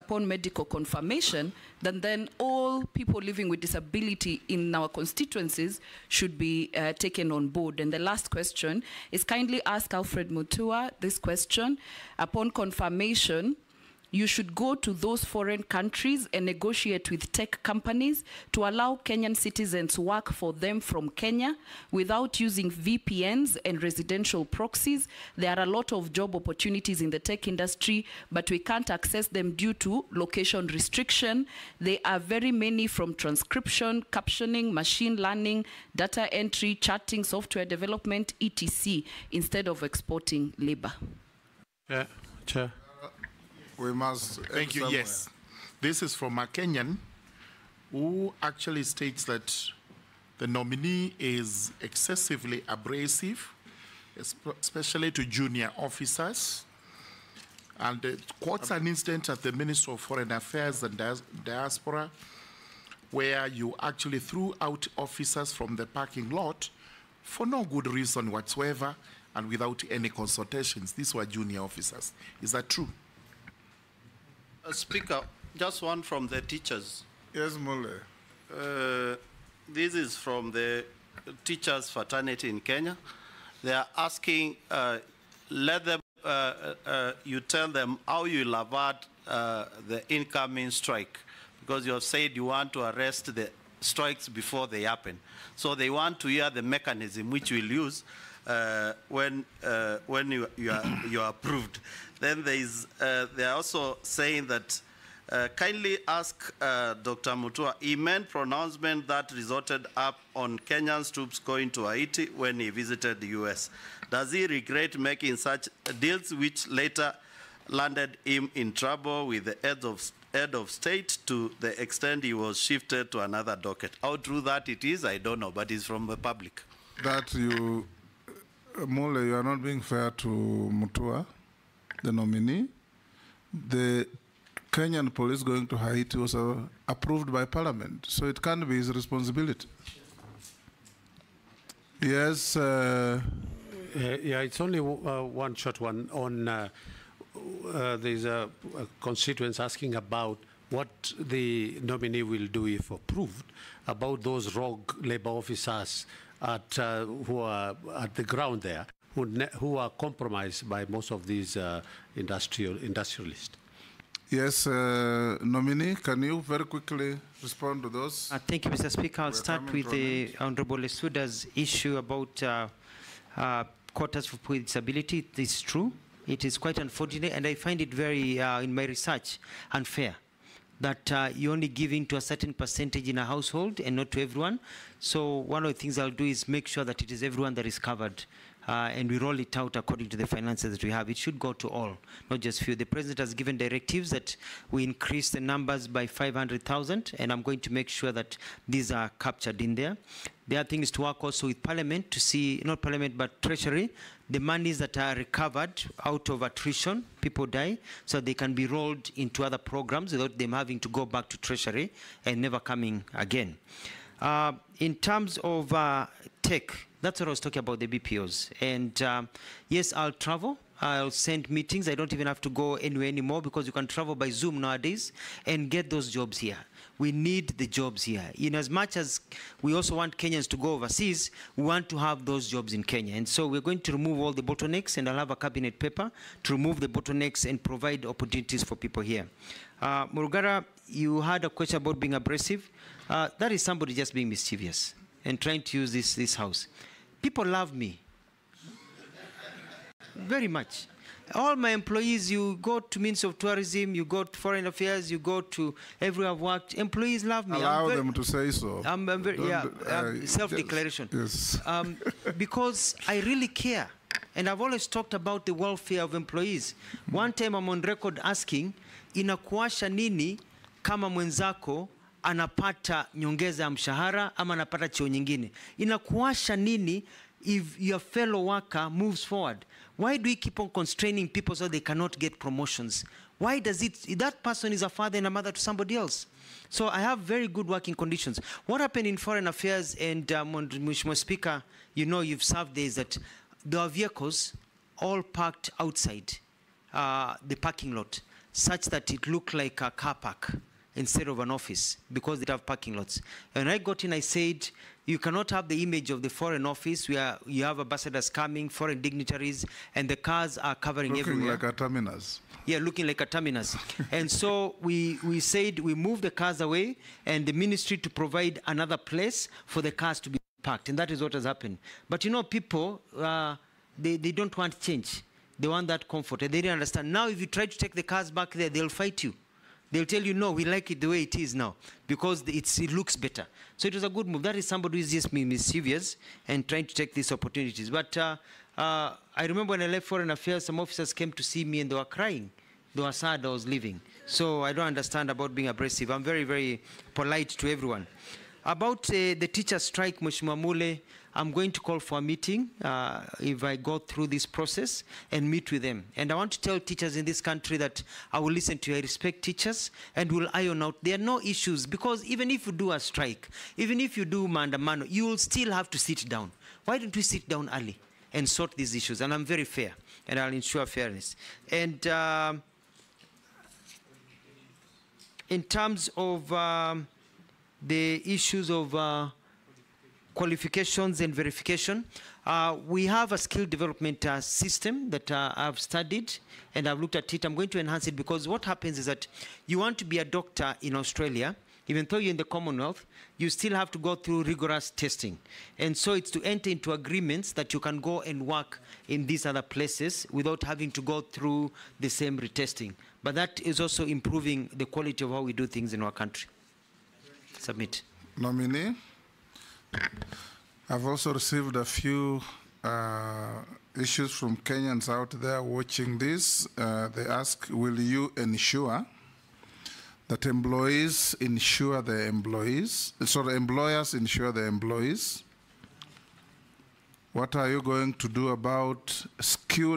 upon medical confirmation, then all people living with disability in our constituencies should be taken on board. And the last question is kindly ask Alfred Mutua this question. Upon confirmation, you should go to those foreign countries and negotiate with tech companies to allow Kenyan citizens work for them from Kenya without using VPNs and residential proxies. There are a lot of job opportunities in the tech industry, but we can't access them due to location restriction. There are very many, from transcription, captioning, machine learning, data entry, chatting, software development, etc., instead of exporting labor. Yeah, Chair. We must. Thank you. Somewhere. Yes. This is from a Kenyan who actually states that the nominee is excessively abrasive, especially to junior officers, and quotes an instance at the Ministry of Foreign Affairs and Diaspora where you actually threw out officers from the parking lot for no good reason whatsoever and without any consultations. These were junior officers. Is that true? Speaker, just one from the teachers. Yes, Mule. This is from the teachers' fraternity in Kenya. They are asking, let them, you tell them how you will avert the incoming strike, because you have said you want to arrest the strikes before they happen. So they want to hear the mechanism which we'll use when you are approved. Then they are also saying that kindly ask Dr. Mutua, he made pronouncement that resulted up on Kenyan troops going to Haiti when he visited the US. Does he regret making such deals which later landed him in trouble with the head of state to the extent he was shifted to another docket? How true that it is, I don't know, but it's from the public. That you, Mule, you are not being fair to Mutua, the nominee. The Kenyan police going to Haiti was approved by Parliament, so it can't be his responsibility. Yes. Yeah, it's only one short one. On there's a constituents asking about what the nominee will do if approved about those rogue labor officers who are at the ground there, who are compromised by most of these industrialists. Yes, nominee, can you very quickly respond to those? Thank you, Mr. Speaker. I'll start with the Honorable Lesuda's issue about quotas for people with disability. It is true. It is quite unfortunate, and I find it very, in my research, unfair that you're only giving to a certain percentage in a household and not to everyone. So one of the things I'll do is make sure that it is everyone that is covered. And we roll it out according to the finances that we have. It should go to all, not just few. The President has given directives that we increase the numbers by 500,000, and I'm going to make sure that these are captured in there. The other thing is to work also with Parliament to see, not Parliament, but Treasury, the monies that are recovered out of attrition, people die, so they can be rolled into other programs without them having to go back to Treasury and never coming again. In terms of tech, that's what I was talking about, the BPOs. And yes, I'll travel. I'll send meetings. I don't even have to go anywhere anymore because you can travel by Zoom nowadays and get those jobs here. We need the jobs here. In as much as we also want Kenyans to go overseas, we want to have those jobs in Kenya. And so we're going to remove all the bottlenecks, and I'll have a cabinet paper to remove the bottlenecks and provide opportunities for people here. Murugara, you had a question about being abrasive. That is somebody just being mischievous and trying to use this house. People love me very much. All my employees, you go to Ministry of Tourism, you go to Foreign Affairs, you go to everywhere I've worked, employees love me. Allow them to say so. I'm very, self-declaration. Yes. Because I really care. And I've always talked about the welfare of employees. One time I'm on record asking, Inakuwasha Nini kama mwenzako anapata nyongeza ya mshahara ama anapata cheo nyingine? Inakuwasha nini if your fellow worker moves forward? Why do we keep on constraining people so they cannot get promotions? Why does it, that person is a father and a mother to somebody else? So I have very good working conditions. What happened in Foreign Affairs, and Mheshimiwa Speaker, you know, you've served there, is that there are vehicles all parked outside the parking lot. such that it looked like a car park instead of an office, because they have parking lots. And when I got in, I said, you cannot have the image of the foreign office where you have ambassadors coming, foreign dignitaries, and the cars are covering everywhere. Looking like a terminus. Yeah, looking like a terminus. And so we said we move the cars away, and the ministry to provide another place for the cars to be parked. And that is what has happened. But you know, people, they don't want change. They want that comfort, and they didn't understand. Now, if you try to take the cars back there, they'll fight you. They'll tell you, no, we like it the way it is now, because it looks better. So it was a good move. That is somebody who is just mischievous and trying to take these opportunities. But I remember when I left Foreign Affairs, some officers came to see me and they were crying. They were sad I was leaving. So I don't understand about being abrasive. I'm very, very polite to everyone. About the teacher strike, Mheshimiwa Mule, I'm going to call for a meeting if I go through this process and meet with them. And I want to tell teachers in this country that I will listen to you. I respect teachers and will iron out. There are no issues, because even if you do a strike, even if you do maandamano, you will still have to sit down. Why don't we sit down early and sort these issues? And I'm very fair, and I'll ensure fairness. And in terms of the issues of qualifications and verification, we have a skill development system that I've studied and I've looked at it. I'm going to enhance it, because what happens is that you want to be a doctor in Australia, even though you're in the Commonwealth, you still have to go through rigorous testing. And so it's to enter into agreements that you can go and work in these other places without having to go through the same retesting. But that is also improving the quality of how we do things in our country. Submit. Nominee, I've also received a few issues from Kenyans out there watching this. They ask, will you ensure that employees insure their employees? Sorry, employers insure their employees? What are you going to do about skewed